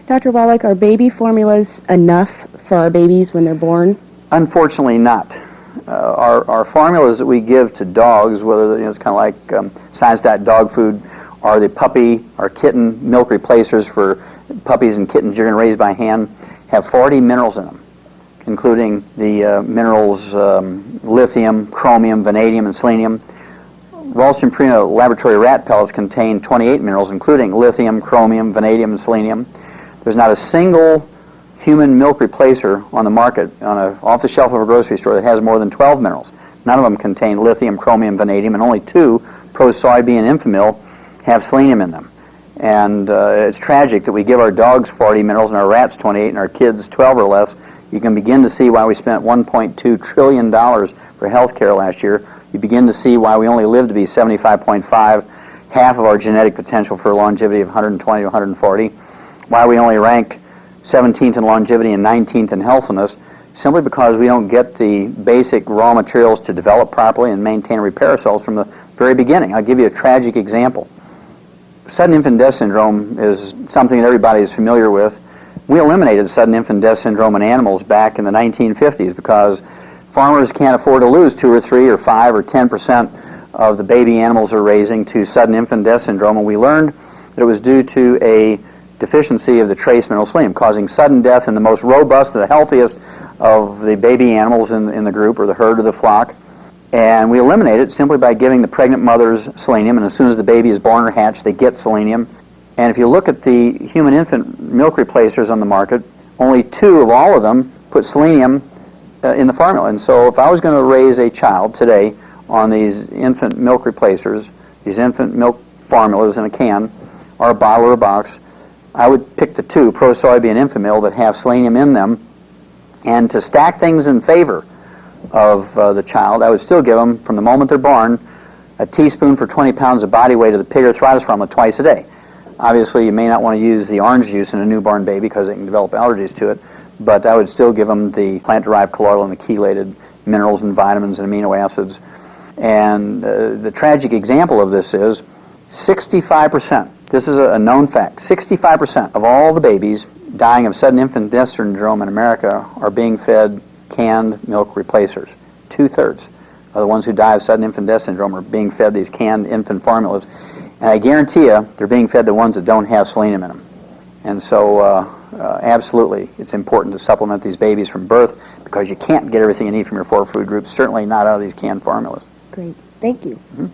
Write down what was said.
Dr. Wallach, are baby formulas enough for our babies when they're born? Unfortunately not. Our formulas that we give to dogs, whether it's kind of like science dog food, or the puppy or kitten milk replacers for puppies and kittens you're going to raise by hand, have 40 minerals in them, including the minerals lithium, chromium, vanadium, and selenium. Ralston Purina laboratory rat pellets contain 28 minerals, including lithium, chromium, vanadium, and selenium. There's not a single human milk replacer on the market, off the shelf of a grocery store, that has more than 12 minerals. None of them contain lithium, chromium, vanadium, and only 2, Pro-Soybean and Infamil, have selenium in them. And it's tragic that we give our dogs 40 minerals and our rats 28 and our kids 12 or less. You can begin to see why we spent $1.2 trillion for health care last year. You begin to see why we only live to be 75.5, half of our genetic potential for longevity of 120 to 140, why we only rank 17th in longevity and 19th in healthiness, simply because we don't get the basic raw materials to develop properly and maintain and repair ourselves from the very beginning. I'll give you a tragic example. Sudden infant death syndrome is something that everybody is familiar with. We eliminated sudden infant death syndrome in animals back in the 1950s because farmers can't afford to lose 2 or 3 or 5 or 10% of the baby animals they're raising to sudden infant death syndrome, and we learned that it was due to a deficiency of the trace mineral selenium, causing sudden death in the most robust, the healthiest of the baby animals in the group or the herd or the flock. And we eliminate it simply by giving the pregnant mothers selenium, and as soon as the baby is born or hatched, they get selenium. And if you look at the human infant milk replacers on the market, only 2 of all of them put selenium in the formula. And so if I was going to raise a child today on these infant milk replacers, these infant milk formulas in a can, or a bottle or a box, I would pick the 2, Pro-Soybean and Infamil, that have selenium in them. And to stack things in favor of the child, I would still give them, from the moment they're born, a teaspoon for 20 pounds of body weight of the pig arthritis formula twice a day. Obviously, you may not want to use the orange juice in a newborn baby because they can develop allergies to it, but I would still give them the plant-derived colloidal and the chelated minerals and vitamins and amino acids. And the tragic example of this is 65%, this is a known fact, 65% of all the babies dying of sudden infant death syndrome in America are being fed canned milk replacers. 2/3 of the ones who die of sudden infant death syndrome are being fed these canned infant formulas. And I guarantee you, they're being fed the ones that don't have selenium in them. And so, absolutely, it's important to supplement these babies from birth because you can't get everything you need from your 4 food groups, certainly not out of these canned formulas. Great. Thank you. Mm-hmm.